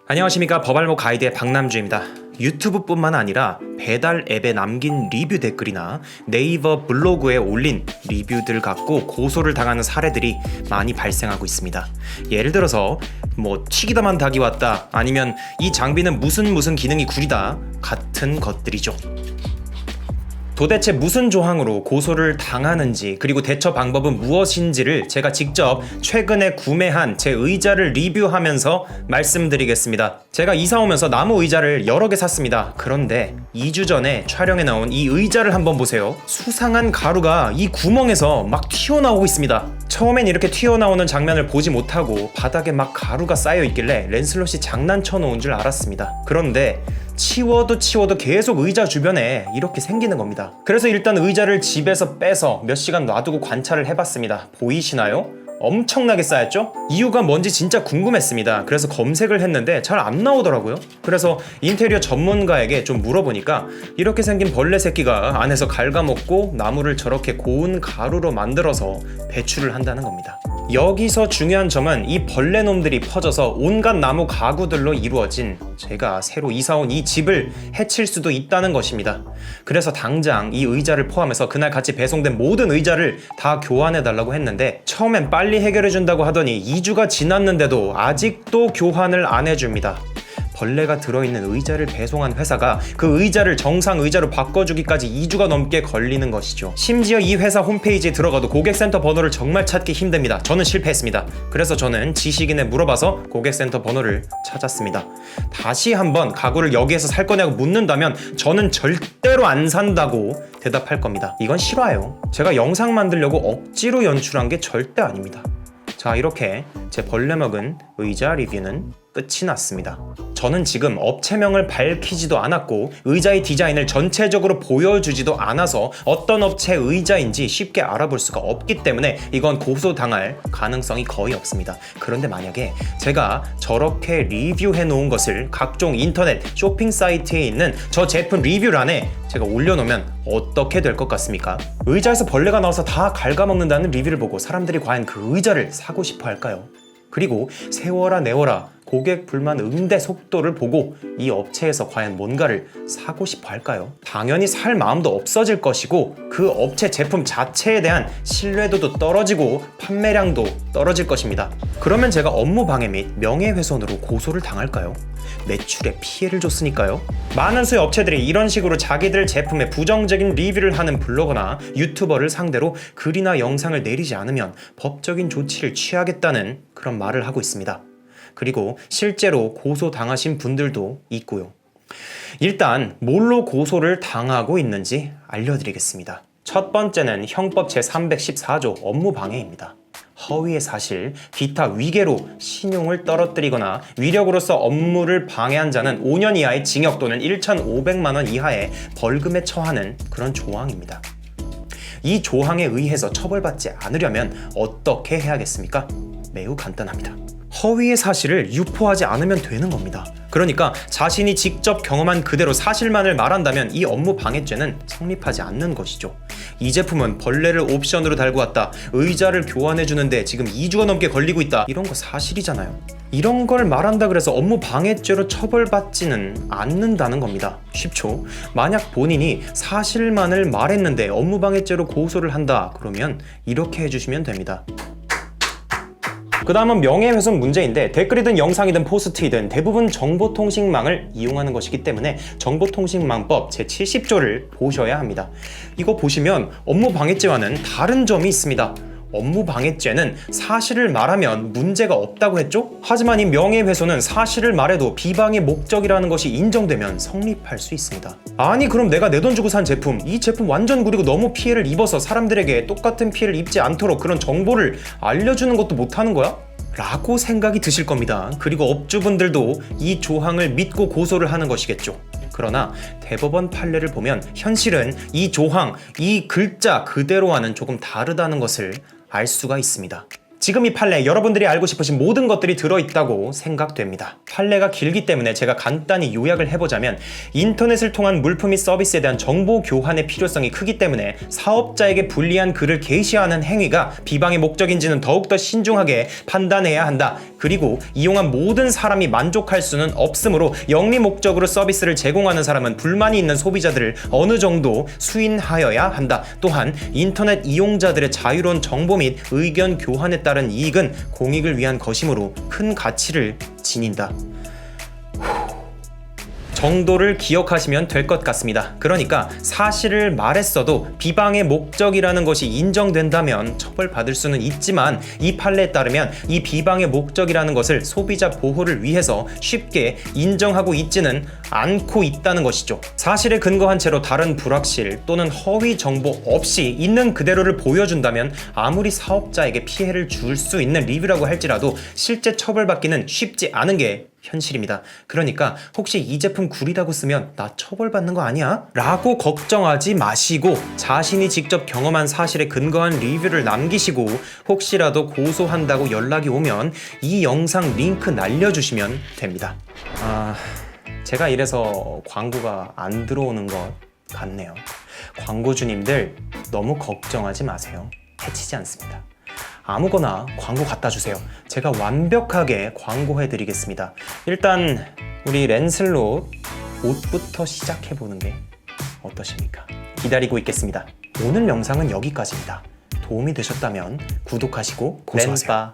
안녕하십니까. 법알목 가이드의 박남주입니다. 유튜브뿐만 아니라 배달 앱에 남긴 리뷰 댓글이나 네이버 블로그에 올린 리뷰들 갖고 고소를 당하는 사례들이 많이 발생하고 있습니다. 예를 들어서 튀기다만 닭이 왔다, 아니면 이 장비는 무슨 기능이 구리다 같은 것들이죠. 도대체 무슨 조항으로 고소를 당하는지, 그리고 대처 방법은 무엇인지를 제가 직접 최근에 구매한 제 의자를 리뷰하면서 말씀드리겠습니다. 제가 이사 오면서 나무 의자를 여러 개 샀습니다. 그런데 2주 전에 촬영에 나온 이 의자를 한번 보세요. 수상한 가루가 이 구멍에서 막 튀어나오고 있습니다. 처음엔 이렇게 튀어나오는 장면을 보지 못하고 바닥에 막 가루가 쌓여 있길래 랜슬롯이 장난쳐 놓은 줄 알았습니다. 그런데 치워도 계속 의자 주변에 이렇게 생기는 겁니다. 그래서 일단 의자를 집에서 빼서 몇 시간 놔두고 관찰을 해봤습니다. 보이시나요? 엄청나게 쌓였죠? 이유가 뭔지 진짜 궁금했습니다. 그래서 검색을 했는데 잘 안 나오더라고요. 그래서 인테리어 전문가에게 좀 물어보니까 이렇게 생긴 벌레 새끼가 안에서 갉아먹고 나무를 저렇게 고운 가루로 만들어서 배출을 한다는 겁니다. 여기서 중요한 점은 이 벌레놈들이 퍼져서 온갖 나무 가구들로 이루어진 제가 새로 이사온 이 집을 해칠 수도 있다는 것입니다. 그래서 당장 이 의자를 포함해서 그날 같이 배송된 모든 의자를 다 교환해달라고 했는데, 처음엔 빨리 해결해준다고 하더니 2주가 지났는데도 아직도 교환을 안 해줍니다. 벌레가 들어있는 의자를 배송한 회사가 그 의자를 정상 의자로 바꿔주기까지 2주가 넘게 걸리는 것이죠. 심지어 이 회사 홈페이지에 들어가도 고객센터 번호를 정말 찾기 힘듭니다. 저는 실패했습니다. 그래서 저는 지식인에 물어봐서 고객센터 번호를 찾았습니다. 다시 한번 가구를 여기에서 살 거냐고 묻는다면 저는 절대로 안 산다고 대답할 겁니다. 이건 실화예요. 제가 영상 만들려고 억지로 연출한 게 절대 아닙니다. 자, 이렇게 제 벌레 먹은 의자 리뷰는 끝이 났습니다. 저는 지금 업체명을 밝히지도 않았고 의자의 디자인을 전체적으로 보여주지도 않아서 어떤 업체 의자인지 쉽게 알아볼 수가 없기 때문에 이건 고소당할 가능성이 거의 없습니다. 그런데 만약에 제가 저렇게 리뷰해 놓은 것을 각종 인터넷 쇼핑 사이트에 있는 저 제품 리뷰란에 제가 올려놓으면 어떻게 될 것 같습니까? 의자에서 벌레가 나와서 다 갉아먹는다는 리뷰를 보고 사람들이 과연 그 의자를 사고 싶어 할까요? 그리고 세워라 내워라 고객 불만 응대 속도를 보고 이 업체에서 과연 뭔가를 사고 싶어 할까요? 당연히 살 마음도 없어질 것이고 그 업체 제품 자체에 대한 신뢰도도 떨어지고 판매량도 떨어질 것입니다. 그러면 제가 업무 방해 및 명예훼손으로 고소를 당할까요? 매출에 피해를 줬으니까요. 많은 수의 업체들이 이런 식으로 자기들 제품에 부정적인 리뷰를 하는 블로거나 유튜버를 상대로 글이나 영상을 내리지 않으면 법적인 조치를 취하겠다는 그런 말을 하고 있습니다. 그리고 실제로 고소당하신 분들도 있고요. 일단 뭘로 고소를 당하고 있는지 알려드리겠습니다. 첫 번째는 형법 제314조 업무방해입니다. 허위의 사실, 기타 위계로 신용을 떨어뜨리거나 위력으로서 업무를 방해한 자는 5년 이하의 징역 또는 1,500만 원 이하의 벌금에 처하는 그런 조항입니다. 이 조항에 의해서 처벌받지 않으려면 어떻게 해야겠습니까? 매우 간단합니다. 허위의 사실을 유포하지 않으면 되는 겁니다. 그러니까 자신이 직접 경험한 그대로 사실만을 말한다면 이 업무 방해죄는 성립하지 않는 것이죠. 이 제품은 벌레를 옵션으로 달고 왔다, 의자를 교환해주는데 지금 2주가 넘게 걸리고 있다, 이런 거 사실이잖아요. 이런 걸 말한다 그래서 업무 방해죄로 처벌받지는 않는다는 겁니다. 쉽죠? 만약 본인이 사실만을 말했는데 업무 방해죄로 고소를 한다 그러면 이렇게 해주시면 됩니다. 그 다음은 명예훼손 문제인데, 댓글이든 영상이든 포스트이든 대부분 정보통신망을 이용하는 것이기 때문에 정보통신망법 제70조를 보셔야 합니다. 이거 보시면 업무방해죄와는 다른 점이 있습니다. 업무방해죄는 사실을 말하면 문제가 없다고 했죠? 하지만 이 명예훼손은 사실을 말해도 비방의 목적이라는 것이 인정되면 성립할 수 있습니다. 아니, 그럼 내가 내 돈 주고 산 제품, 이 제품 완전 구리고 너무 피해를 입어서 사람들에게 똑같은 피해를 입지 않도록 그런 정보를 알려주는 것도 못하는 거야? 라고 생각이 드실 겁니다. 그리고 업주분들도 이 조항을 믿고 고소를 하는 것이겠죠. 그러나 대법원 판례를 보면 현실은 이 조항, 이 글자 그대로와는 조금 다르다는 것을 알 수가 있습니다. 지금 이 판례에 여러분들이 알고 싶으신 모든 것들이 들어있다고 생각됩니다. 판례가 길기 때문에 제가 간단히 요약을 해보자면, 인터넷을 통한 물품 및 서비스에 대한 정보 교환의 필요성이 크기 때문에 사업자에게 불리한 글을 게시하는 행위가 비방의 목적인지는 더욱더 신중하게 판단해야 한다. 그리고 이용한 모든 사람이 만족할 수는 없으므로 영리 목적으로 서비스를 제공하는 사람은 불만이 있는 소비자들을 어느 정도 수인하여야 한다. 또한 인터넷 이용자들의 자유로운 정보 및 의견 교환에 따른 이익은 공익을 위한 것이므로 큰 가치를 지닌다. 정도를 기억하시면 될 것 같습니다. 그러니까 사실을 말했어도 비방의 목적이라는 것이 인정된다면 처벌받을 수는 있지만 이 판례에 따르면 이 비방의 목적이라는 것을 소비자 보호를 위해서 쉽게 인정하고 있지는 않고 있다는 것이죠. 사실에 근거한 채로 다른 불확실 또는 허위 정보 없이 있는 그대로를 보여준다면 아무리 사업자에게 피해를 줄 수 있는 리뷰라고 할지라도 실제 처벌받기는 쉽지 않은 게 현실입니다. 그러니까 혹시 이 제품 구리다고 쓰면 나 처벌받는 거 아니야? 라고 걱정하지 마시고 자신이 직접 경험한 사실에 근거한 리뷰를 남기시고 혹시라도 고소한다고 연락이 오면 이 영상 링크 날려주시면 됩니다. 제가 이래서 광고가 안 들어오는 것 같네요. 광고주님들 너무 걱정하지 마세요. 해치지 않습니다. 아무거나 광고 갖다 주세요. 제가 완벽하게 광고해 드리겠습니다. 일단 우리 랜슬롯 옷부터 시작해 보는 게 어떠십니까? 기다리고 있겠습니다. 오늘 영상은 여기까지입니다. 도움이 되셨다면 구독하시고 고소하세요. 랜바